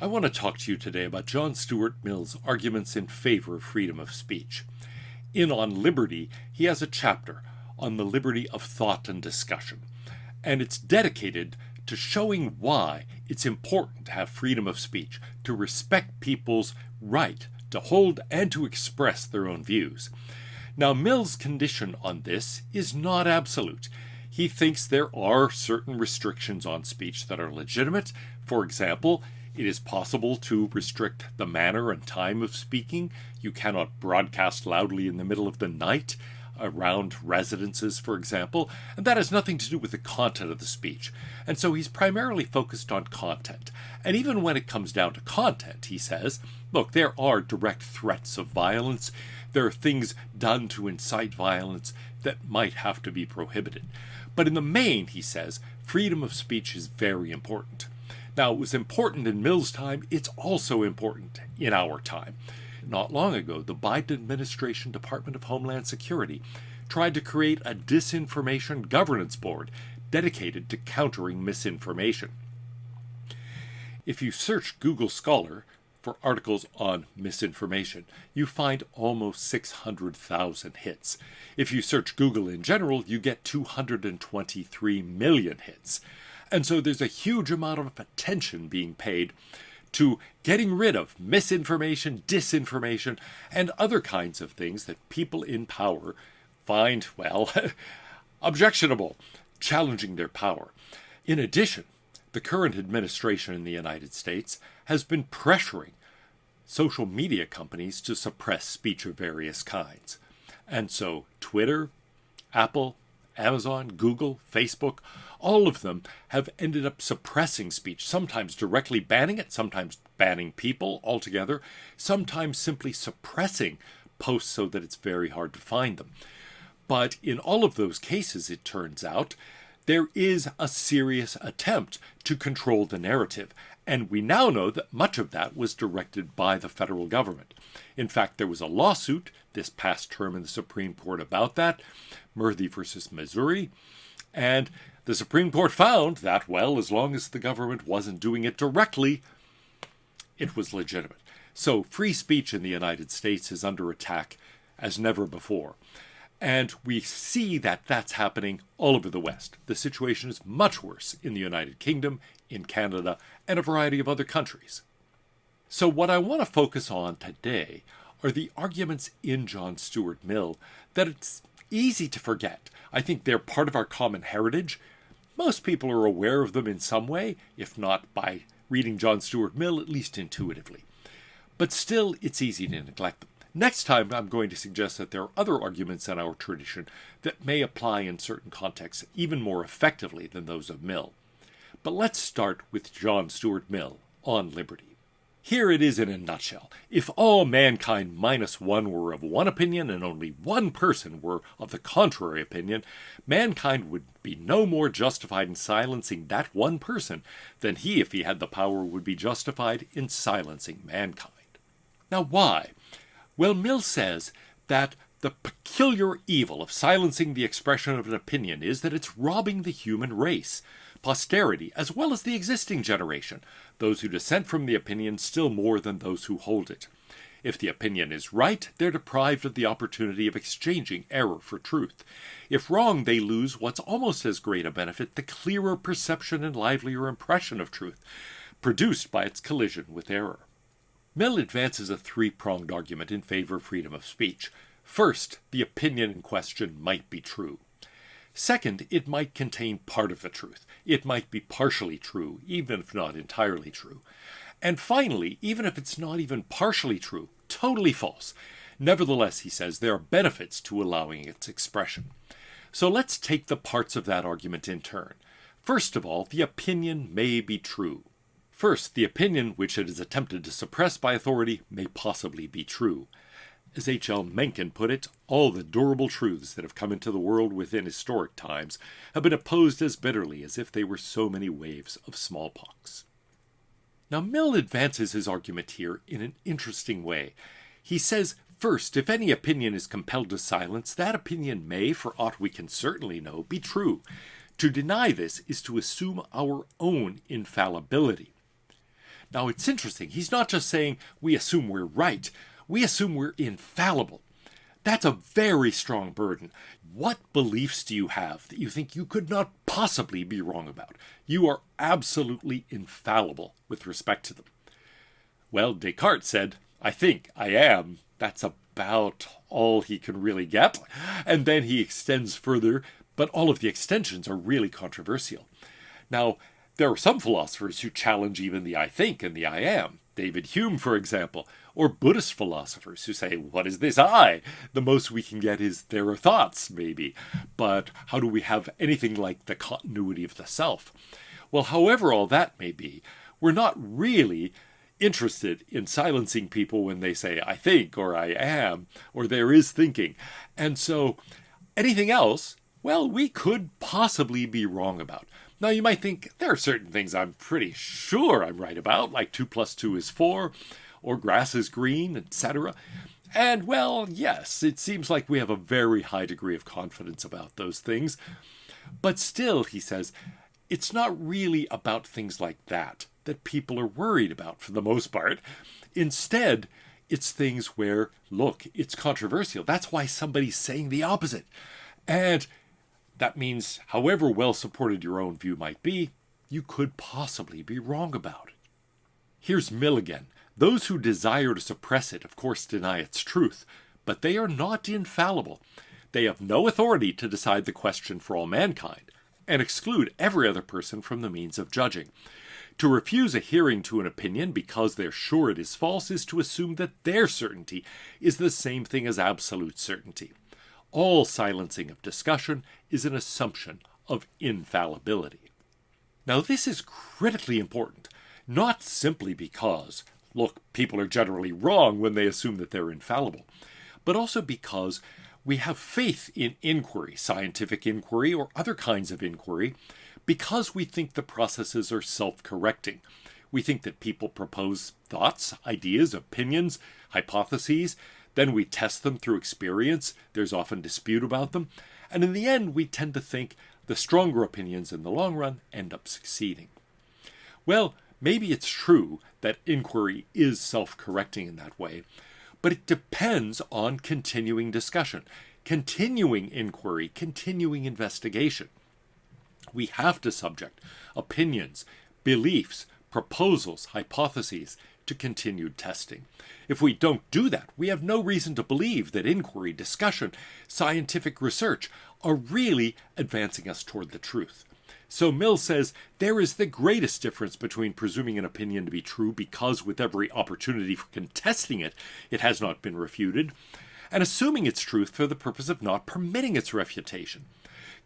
I want to talk to you today about John Stuart Mill's arguments in favor of freedom of speech. In On Liberty, he has a chapter on the liberty of thought and discussion, and it's dedicated to showing why it's important to have freedom of speech, to respect people's right to hold and to express their own views. Now, Mill's condition on this is not absolute. He thinks there are certain restrictions on speech that are legitimate. For example, it is possible to restrict the manner and time of speaking. You cannot broadcast loudly in the middle of the night around residences, for example, and that has nothing to do with the content of the speech. And so he's primarily focused on content. And even when it comes down to content, he says, look, there are direct threats of violence. There are things done to incite violence that might have to be prohibited. But in the main, he says, freedom of speech is very important. Now, it was important in Mill's time. It's also important in our time. Not long ago, the Biden administration Department of Homeland Security tried to create a disinformation governance board dedicated to countering misinformation. If you search Google Scholar for articles on misinformation, you find almost 600,000 hits. If you search Google in general, you get 223 million hits. And so there's a huge amount of attention being paid to getting rid of misinformation, disinformation, and other kinds of things that people in power find, well, objectionable, challenging their power. In addition, the current administration in the United States has been pressuring social media companies to suppress speech of various kinds. And so Twitter, Apple, Amazon, Google, Facebook, all of them have ended up suppressing speech, sometimes directly banning it, sometimes banning people altogether, sometimes simply suppressing posts so that it's very hard to find them. But in all of those cases, it turns out, there is a serious attempt to control the narrative. And we now know that much of that was directed by the federal government. In fact, there was a lawsuit this past term in the Supreme Court about that, Murthy versus Missouri. And the Supreme Court found that, well, as long as the government wasn't doing it directly, it was legitimate. So free speech in the United States is under attack as never before. And we see that that's happening all over the West. The situation is much worse in the United Kingdom, in Canada, and a variety of other countries. So what I want to focus on today are the arguments in John Stuart Mill that it's easy to forget. I think they're part of our common heritage. Most people are aware of them in some way, if not by reading John Stuart Mill, at least intuitively. But still, it's easy to neglect them. Next time, I'm going to suggest that there are other arguments in our tradition that may apply in certain contexts even more effectively than those of Mill. But let's start with John Stuart Mill on liberty. Here it is in a nutshell. If all mankind minus one were of one opinion and only one person were of the contrary opinion, mankind would be no more justified in silencing that one person than he, if he had the power, would be justified in silencing mankind. Now why? Well, Mill says that the peculiar evil of silencing the expression of an opinion is that it's robbing the human race, posterity, as well as the existing generation, those who dissent from the opinion still more than those who hold it. If the opinion is right, they're deprived of the opportunity of exchanging error for truth. If wrong, they lose what's almost as great a benefit, the clearer perception and livelier impression of truth, produced by its collision with error. Mill advances a three-pronged argument in favor of freedom of speech. First, the opinion in question might be true. Second, it might contain part of the truth. It might be partially true, even if not entirely true. And finally, even if it's not even partially true, totally false. Nevertheless, he says, there are benefits to allowing its expression. So let's take the parts of that argument in turn. First of all, the opinion may be true. First, the opinion which it is attempted to suppress by authority may possibly be true. As H.L. Mencken put it, all the durable truths that have come into the world within historic times have been opposed as bitterly as if they were so many waves of smallpox. Now, Mill advances his argument here in an interesting way. He says, first, if any opinion is compelled to silence, that opinion may, for aught we can certainly know, be true. To deny this is to assume our own infallibility. Now, it's interesting. He's not just saying we assume we're right. We assume we're infallible. That's a very strong burden. What beliefs do you have that you think you could not possibly be wrong about? You are absolutely infallible with respect to them. Well, Descartes said, I think, I am. That's about all he can really get. And then he extends further, but all of the extensions are really controversial. Now, there are some philosophers who challenge even the I think and the I am. David Hume, for example, or Buddhist philosophers who say, what is this I? The most we can get is there are thoughts, maybe. But how do we have anything like the continuity of the self? Well, however all that may be, we're not really interested in silencing people when they say, I think, or I am, or there is thinking. And so anything else, well, we could possibly be wrong about. Now, you might think there are certain things I'm pretty sure I'm right about, like 2 + 2 is 4, or grass is green, etc. And, well, yes, it seems like we have a very high degree of confidence about those things. But still, he says, it's not really about things like that people are worried about for the most part. Instead, it's things where, look, it's controversial. That's why somebody's saying the opposite. And that means, however well supported your own view might be, you could possibly be wrong about it. Here's Mill again. Those who desire to suppress it, of course, deny its truth, but they are not infallible. They have no authority to decide the question for all mankind, and exclude every other person from the means of judging. To refuse a hearing to an opinion because they're sure it is false is to assume that their certainty is the same thing as absolute certainty. All silencing of discussion is an assumption of infallibility. Now, this is critically important, not simply because, look, people are generally wrong when they assume that they're infallible, but also because we have faith in inquiry, scientific inquiry, or other kinds of inquiry, because we think the processes are self-correcting. We think that people propose thoughts, ideas, opinions, hypotheses, then we test them through experience. There's often dispute about them. And in the end, we tend to think the stronger opinions in the long run end up succeeding. Well, maybe it's true that inquiry is self-correcting in that way, but it depends on continuing discussion, continuing inquiry, continuing investigation. We have to subject opinions, beliefs, proposals, hypotheses to continued testing. If we don't do that, we have no reason to believe that inquiry, discussion, scientific research are really advancing us toward the truth. So Mill says there is the greatest difference between presuming an opinion to be true because with every opportunity for contesting it, it has not been refuted, and assuming its truth for the purpose of not permitting its refutation.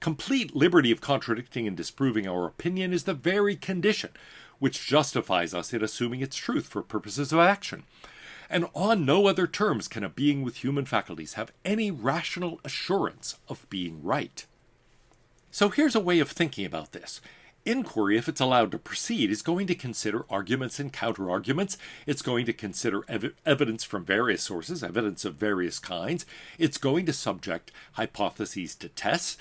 Complete liberty of contradicting and disproving our opinion is the very condition which justifies us in assuming its truth for purposes of action. And on no other terms can a being with human faculties have any rational assurance of being right. So here's a way of thinking about this. Inquiry, if it's allowed to proceed, is going to consider arguments and counter-arguments. It's going to consider evidence from various sources, evidence of various kinds. It's going to subject hypotheses to tests.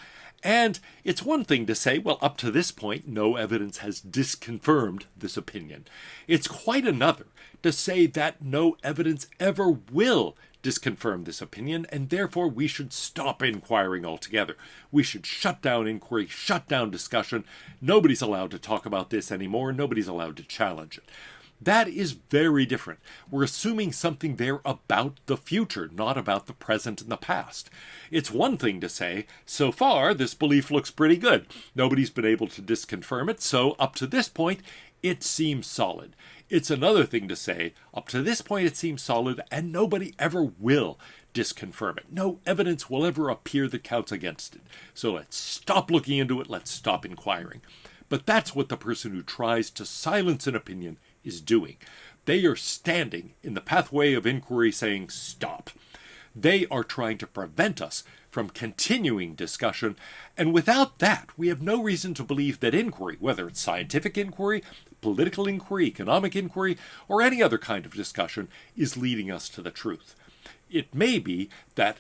And it's one thing to say, well, up to this point, no evidence has disconfirmed this opinion. It's quite another to say that no evidence ever will disconfirm this opinion, and therefore we should stop inquiring altogether. We should shut down inquiry, shut down discussion. Nobody's allowed to talk about this anymore. Nobody's allowed to challenge it. That is very different. We're assuming something there about the future, not about the present and the past. It's one thing to say, so far, this belief looks pretty good. Nobody's been able to disconfirm it, so up to this point, it seems solid. It's another thing to say, up to this point, it seems solid, and nobody ever will disconfirm it. No evidence will ever appear that counts against it. So let's stop looking into it, let's stop inquiring. But that's what the person who tries to silence an opinion is doing. They are standing in the pathway of inquiry saying, stop. They are trying to prevent us from continuing discussion, and without that, we have no reason to believe that inquiry, whether it's scientific inquiry, political inquiry, economic inquiry, or any other kind of discussion, is leading us to the truth. It may be that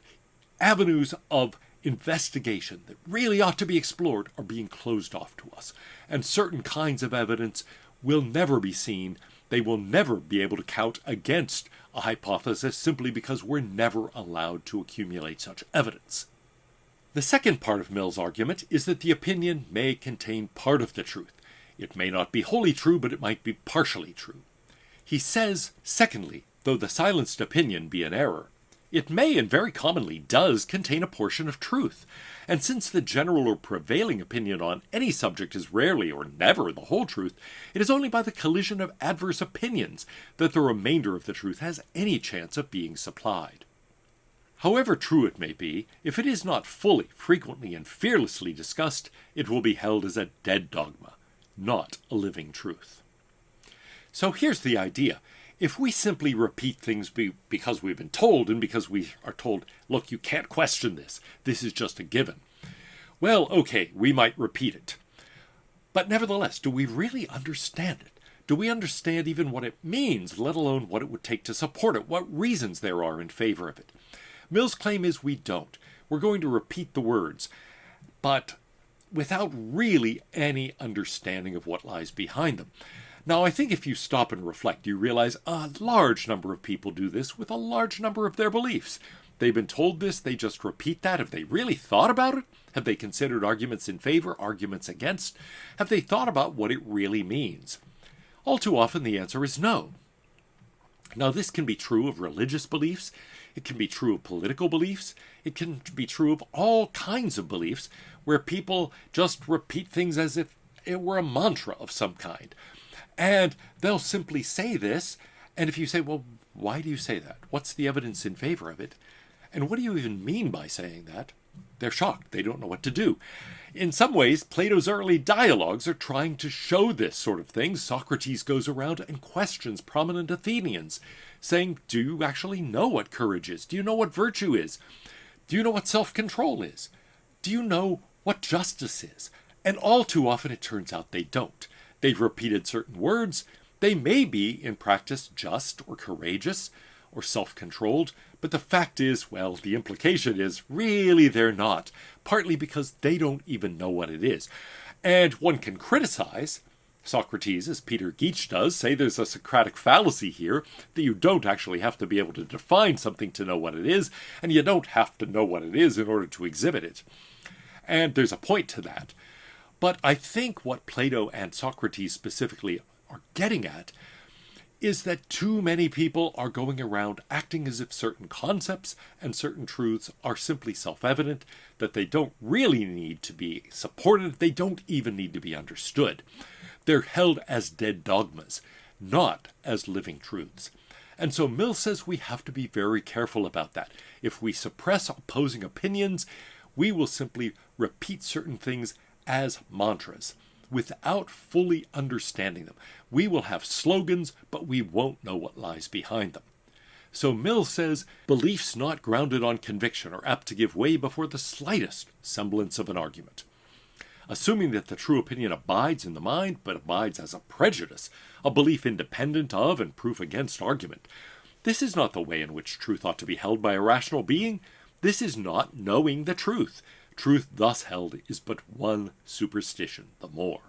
avenues of investigation that really ought to be explored are being closed off to us, and certain kinds of evidence will never be seen They will never be able to count against a hypothesis simply because we're never allowed to accumulate such evidence. The second part of Mill's argument is that the opinion may contain part of the truth. It may not be wholly true, but it might be partially true. He says, secondly, though the silenced opinion be an error, it may and very commonly does contain a portion of truth. And since the general or prevailing opinion on any subject is rarely or never the whole truth, it is only by the collision of adverse opinions that the remainder of the truth has any chance of being supplied. However true it may be, if it is not fully, frequently, and fearlessly discussed, it will be held as a dead dogma, not a living truth. So here's the idea. If we simply repeat things because we've been told, and because we are told, look, you can't question this, this is just a given, well, okay, we might repeat it. But nevertheless, do we really understand it? Do we understand even what it means, let alone what it would take to support it, what reasons there are in favor of it? Mill's claim is we don't. We're going to repeat the words, but without really any understanding of what lies behind them. Now, I think if you stop and reflect, you realize a large number of people do this with a large number of their beliefs. They've been told this, they just repeat that. Have they really thought about it? Have they considered arguments in favor, arguments against? Have they thought about what it really means? All too often the answer is no. Now, this can be true of religious beliefs, it can be true of political beliefs, it can be true of all kinds of beliefs where people just repeat things as if it were a mantra of some kind. And they'll simply say this, and if you say, well, why do you say that? What's the evidence in favor of it? And what do you even mean by saying that? They're shocked. They don't know what to do. In some ways, Plato's early dialogues are trying to show this sort of thing. Socrates goes around and questions prominent Athenians, saying, do you actually know what courage is? Do you know what virtue is? Do you know what self-control is? Do you know what justice is? And all too often it turns out they don't. They've repeated certain words. They may be, in practice, just or courageous or self-controlled, but the fact is, well, the implication is really they're not, partly because they don't even know what it is. And one can criticize Socrates, as Peter Geach does, say there's a Socratic fallacy here, that you don't actually have to be able to define something to know what it is, and you don't have to know what it is in order to exhibit it. And there's a point to that. But I think what Plato and Socrates specifically are getting at is that too many people are going around acting as if certain concepts and certain truths are simply self-evident, that they don't really need to be supported, they don't even need to be understood. They're held as dead dogmas, not as living truths. And so Mill says we have to be very careful about that. If we suppress opposing opinions, we will simply repeat certain things as mantras without fully understanding them. We will have slogans, but we won't know what lies behind them. So Mill says beliefs not grounded on conviction are apt to give way before the slightest semblance of an argument. Assuming that the true opinion abides in the mind, but abides as a prejudice, a belief independent of and proof against argument, this is not the way in which truth ought to be held by a rational being. This is not knowing the truth. Truth thus held is but one superstition the more.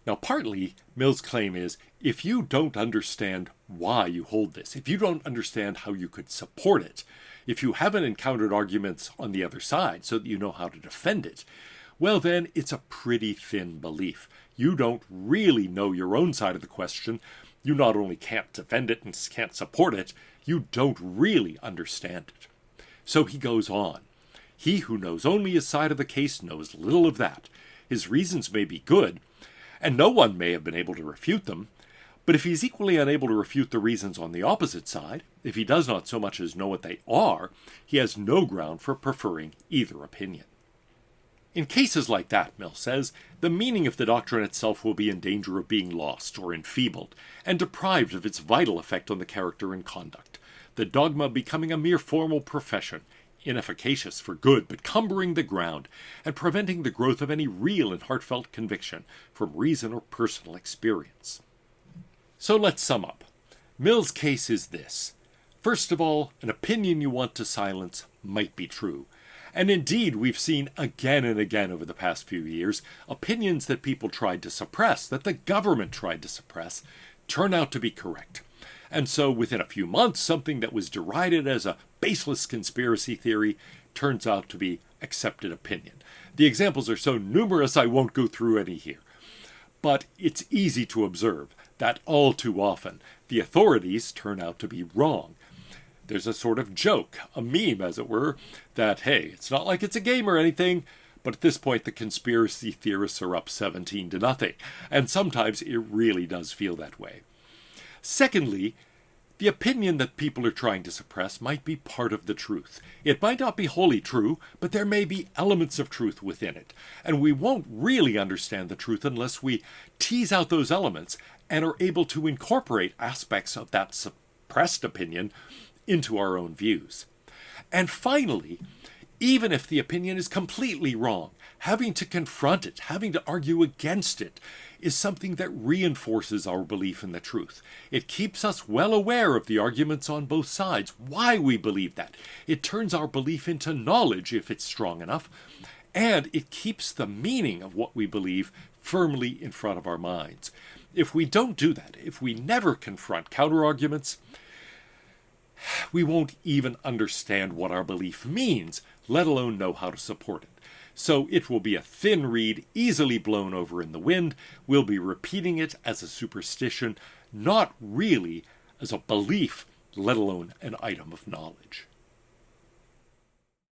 Now, partly, Mill's claim is, if you don't understand why you hold this, if you don't understand how you could support it, if you haven't encountered arguments on the other side so that you know how to defend it, well then, it's a pretty thin belief. You don't really know your own side of the question. You not only can't defend it and can't support it, you don't really understand it. So he goes on. He who knows only his side of the case knows little of that. His reasons may be good, and no one may have been able to refute them, but if he is equally unable to refute the reasons on the opposite side, if he does not so much as know what they are, he has no ground for preferring either opinion. In cases like that, Mill says, the meaning of the doctrine itself will be in danger of being lost or enfeebled, and deprived of its vital effect on the character and conduct, the dogma becoming a mere formal profession, inefficacious for good, but cumbering the ground, and preventing the growth of any real and heartfelt conviction from reason or personal experience. So let's sum up. Mill's case is this. First of all, an opinion you want to silence might be true. And indeed, we've seen again and again over the past few years, opinions that people tried to suppress, that the government tried to suppress, turn out to be correct. And so within a few months, something that was derided as a baseless conspiracy theory turns out to be accepted opinion. The examples are so numerous I won't go through any here. But it's easy to observe that all too often the authorities turn out to be wrong. There's a sort of joke, a meme as it were, that, hey, it's not like it's a game or anything, but at this point the conspiracy theorists are up 17-0, and sometimes it really does feel that way. Secondly, the opinion that people are trying to suppress might be part of the truth. It might not be wholly true, but there may be elements of truth within it. And we won't really understand the truth unless we tease out those elements and are able to incorporate aspects of that suppressed opinion into our own views. And finally, even if the opinion is completely wrong, having to confront it, having to argue against it, is something that reinforces our belief in the truth. It keeps us well aware of the arguments on both sides, why we believe that. It turns our belief into knowledge if it's strong enough, and it keeps the meaning of what we believe firmly in front of our minds. If we don't do that, if we never confront counter-arguments, we won't even understand what our belief means, let alone know how to support it. So it will be a thin reed, easily blown over in the wind. We'll be repeating it as a superstition, not really as a belief, let alone an item of knowledge.